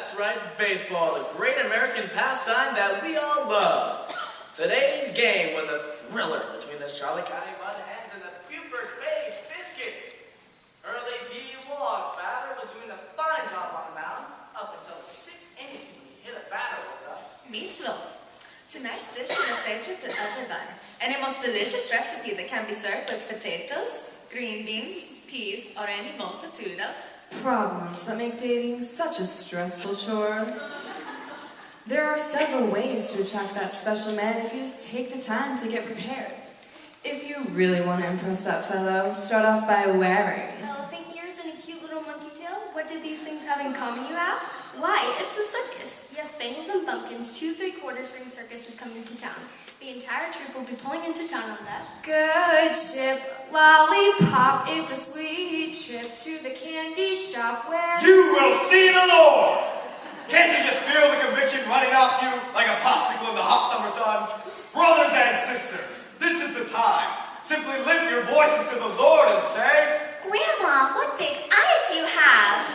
That's right, baseball, the great American pastime that we all love. Today's game was a thriller between the Charlotte County Mudhens and the Beaufort Bay Biscuits. Hurley P. Logg's batter was doing a fine job on the mound up until the 6th inning when he hit a batter with a meatloaf. Tonight's dish is a favorite to everyone, and a most delicious recipe that can be served with potatoes, green beans, peas, or any multitude of problems that make dating such a stressful chore. There are several ways to attract that special man if you just take the time to get prepared. If you really want to impress that fellow, start off by wearing elephant ears and a cute little monkey tail. What did these things have in common, you ask? Why, it's a circus. Yes, Bengals and Bumpkins, 2 3/4 ring circus is coming to town. The entire troupe will be pulling into town on that good ship, lollipop. It's a sweet trip to the candy shop where you will see the Lord. Can't you just feel the conviction running off you like a popsicle in the hot summer sun? Brothers and sisters, this is the time. Simply lift your voices to the Lord and say, Grandma, what big eyes you have.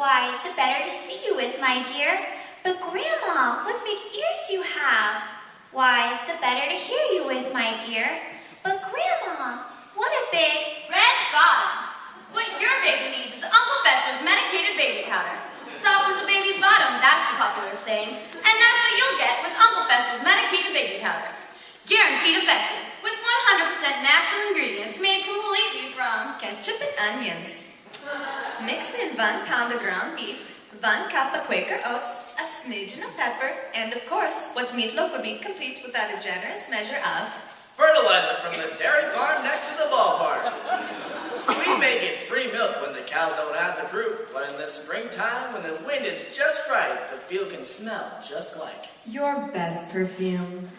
Why, the better to see you with, my dear. But Grandma, what big ears you have. Why, the better to hear you with, my dear. But Grandma, what a big red bottom. What your baby needs is Uncle Fester's medicated baby powder. Soft as a baby's bottom, that's the popular saying. And that's what you'll get with Uncle Fester's medicated baby powder. Guaranteed effective, with 100% natural ingredients made completely from ketchup and onions. Mix in 1 pound of ground beef, 1 cup of Quaker oats, a smidgen of pepper, and of course, what meatloaf would be complete without a generous measure of fertilizer from the dairy farm next to the ballpark. We may get free milk when the cows don't have the croup, but in the springtime, when the wind is just right, the field can smell just like your best perfume.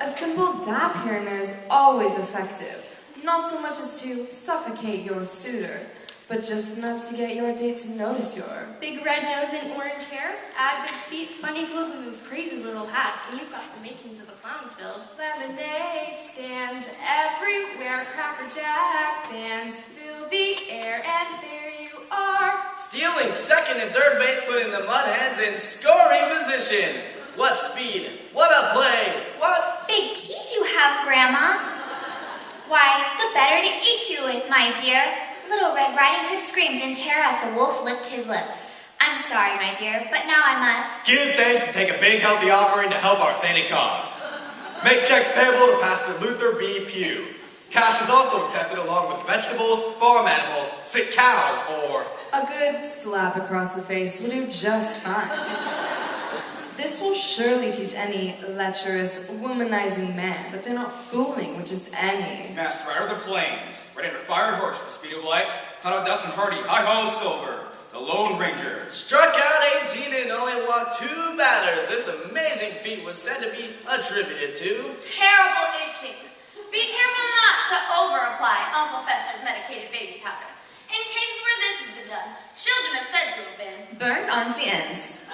A simple dab here and there is always effective. Not so much as to suffocate your suitor, but just enough to get your date to notice your big red nose and orange hair, add big feet, funny clothes, and those crazy little hats, and you've got the makings of a clown filled. Lemonade stands everywhere, Cracker Jack bands fill the air, and there you are. Stealing second and third base, putting the Mudhens in scoring position. What speed, what a play, what big teeth you have, Grandma. Why, the better to eat you with, my dear. Little Red Riding Hood screamed in terror as the wolf licked his lips. I'm sorry, my dear, but now I must give thanks and take a big healthy offering to help our saintly cause. Make checks payable to Pastor Luther B. Pugh. Cash is also accepted along with vegetables, farm animals, sick cows, or a good slap across the face will do just fine. This will surely teach any lecherous, womanizing man that they're not fooling with just any master rider of the plains, riding a fire horse at the speed of light, caught out Dustin Hardy, hi-ho silver, the Lone Ranger. Struck out 18 and only walked 2 batters. This amazing feat was said to be attributed to terrible itching. Be careful not to over-apply Uncle Fester's medicated baby powder. In cases where this has been done, children have said to have been burned on the ends.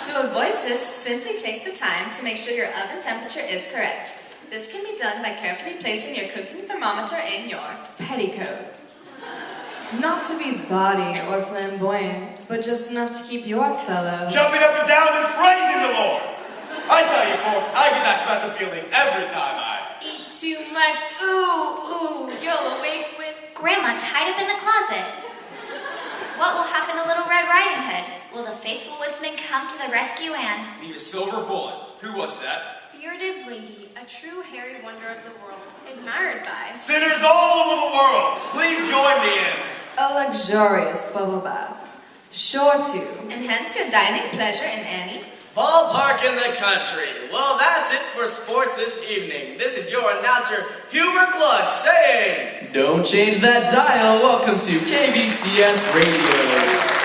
To avoid this, simply take the time to make sure your oven temperature is correct. This can be done by carefully placing your cooking thermometer in your petticoat. Not to be bawdy or flamboyant, but just enough to keep your fellow jumping up and down and praising the Lord. I tell you folks, I get that special feeling every time I eat too much. Ooh, you'll awake with Grandma tied up in the closet. What will happen to Little Red Riding Hood? Will the faithful woodsman come to the rescue and need a silver bullet? Who was that? Bearded lady, a true hairy wonder of the world, admired by sinners all over the world. Please join me in a luxurious bubble bath, sure to enhance your dining pleasure in any ballpark in the country. Well, that's it for sports this evening. This is your announcer, Hubert Gluck, saying, don't change that dial. Welcome to KBCS Radio.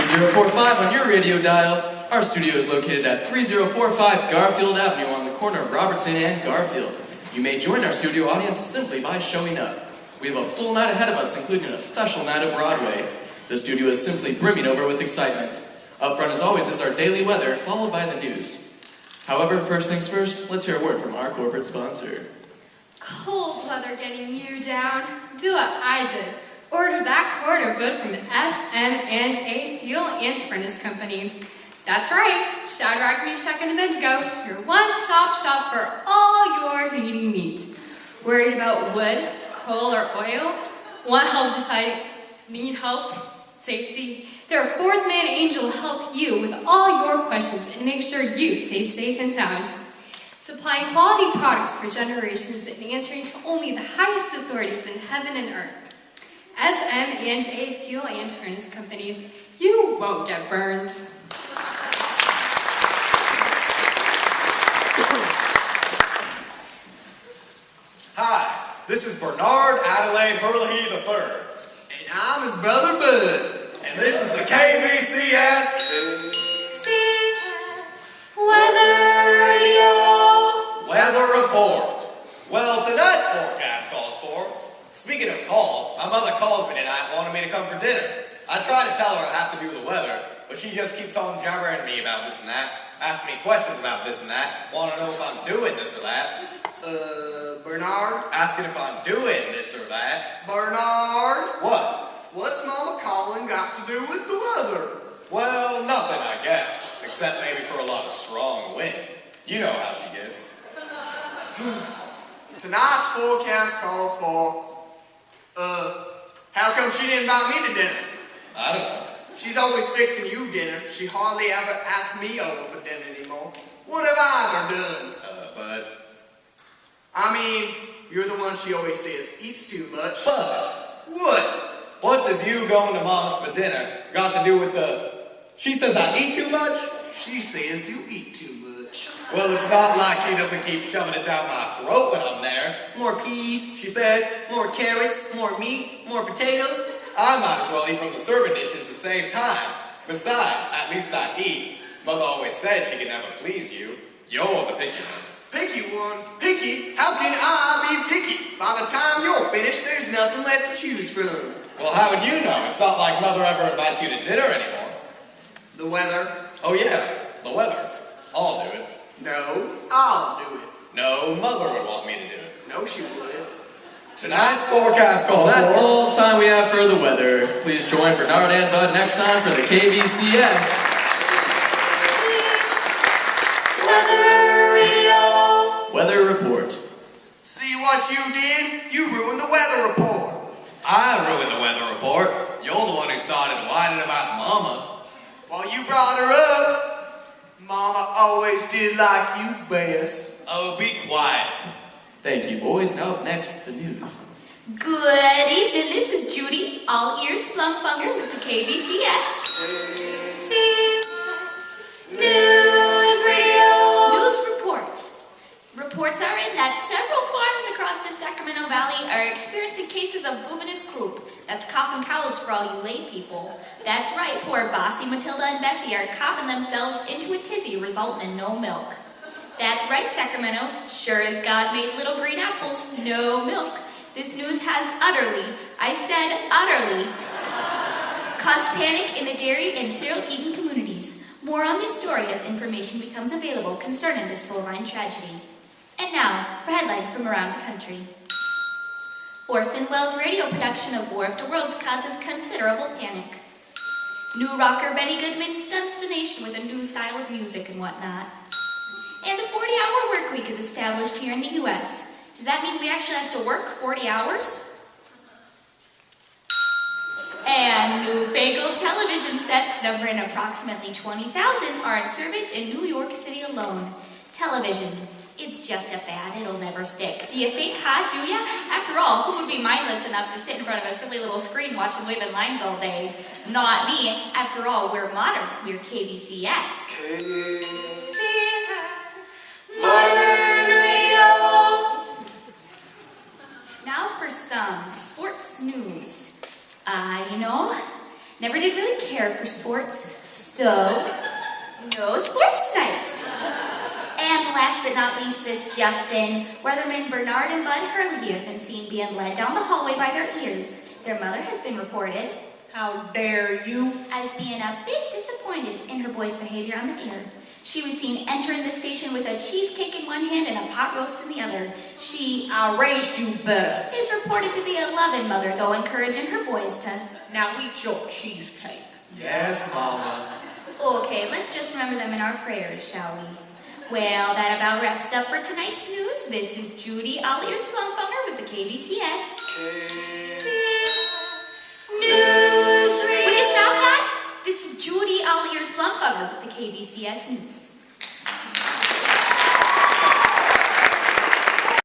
3045 on your radio dial. Our studio is located at 3045 Garfield Avenue on the corner of Robertson and Garfield. You may join our studio audience simply by showing up. We have a full night ahead of us, including a special night of Broadway. The studio is simply brimming over with excitement. Up front, as always, is our daily weather, followed by the news. However, first things first, let's hear a word from our corporate sponsor. Cold weather getting you down? Do what I did. Order that quart of wood from SM&A Fuel and Furnace Company. That's right, Shadrach, Meshach, and Abednego, your one-stop shop for all your heating needs. Worried about wood, coal, or oil? Want help deciding? Need help? Safety? Their fourth man angel will help you with all your questions and make sure you stay safe and sound. Supplying quality products for generations and answering to only the highest authorities in heaven and earth. SM&A Fuel and Furnace Companies, you won't get burned. Hi, this is Bernard Adelaide Hurley III. And I'm his brother Bud. And this is the KBCS Weather Report. Well, tonight's forecast calls for, speaking of calls, my mother calls me tonight wanting me to come for dinner. I try to tell her I have to do with the weather, but she just keeps on jabbering me about this and that, asking me questions about this and that, want to know if I'm doing this or that. Bernard? Asking if I'm doing this or that. Bernard? What? What's Mama Colin got to do with the weather? Well, nothing, I guess, except maybe for a lot of strong wind. You know how she gets. Tonight's forecast calls for, how come she didn't invite me to dinner? I don't know. She's always fixing you dinner. She hardly ever asks me over for dinner anymore. What have I ever done? Bud. I mean, you're the one she always says eats too much. Bud. What? What does you going to Mama's for dinner got to do with the... She says I eat too much? She says you eat too much. Well, it's not like she doesn't keep shoving it down my throat when I'm there. More peas, she says. More carrots, more meat, more potatoes. I might as well eat from the serving dishes to save time. Besides, at least I eat. Mother always said she could never please you. You're the picky one. Picky one? Picky? How can I be picky? By the time you're finished, there's nothing left to choose from. Well, how would you know? It's not like Mother ever invites you to dinner anymore. The weather? Oh yeah, the weather. I'll do it. No, I'll do it. No, Mother would want me to do it. No, she wouldn't. Tonight's forecast calls That's for... all the time we have for the weather. Please join Bernard and Bud next time for the KBCS Weather Report. See what you did? You ruined the weather report. I ruined the weather report. You're the one who started whining about Mama. Well, you brought her up. Mama always did like you best. Oh, be quiet. Thank you, boys. Now up next, the news. Good evening, this is Judy, all ears Flumfunger with the KBCS. News Radio. News report. Reports are in that several farms across the Sacramento Valley are experiencing cases of bovinus croup. That's coughing cows for all you lay people. That's right, poor Bossy, Matilda, and Bessie are coughing themselves into a tizzy, resulting in no milk. That's right, Sacramento. Sure as God made little green apples, no milk. This news has utterly, I said utterly, caused panic in the dairy and cereal-eating communities. More on this story as information becomes available concerning this bovine tragedy. And now, for headlines from around the country. Orson Welles' radio production of War of the Worlds causes considerable panic. New rocker Benny Goodman stunts the nation with a new style of music and whatnot. And the 40-hour work week is established here in the U.S. Does that mean we actually have to work 40 hours? And newfangled television sets numbering approximately 20,000 are in service in New York City alone. Television. It's just a fad, it'll never stick. Do you think, huh? Do ya? After all, who would be mindless enough to sit in front of a silly little screen watching waving lines all day? Not me. After all, we're modern. We're KBCS. Modern Radio. Now for some sports news. Never did really care for sports, so no sports tonight. And last but not least, this Justin. Weathermen Bernard and Bud Hurley have been seen being led down the hallway by their ears. Their mother has been reported, How dare you? as being a bit disappointed in her boy's behavior on the air. She was seen entering the station with a cheesecake in one hand and a pot roast in the other. She I raised you better. is reported to be a loving mother, though encouraging her boys to... Now eat your cheesecake. Yes, Mama. Okay, let's just remember them in our prayers, shall we? Well, that about wraps it up for tonight's news. This is Judy Alliers-Plumfunger with the KBCS. News Radio. Would you stop that? This is Judy Alliers-Plumfunger with the KBCS News.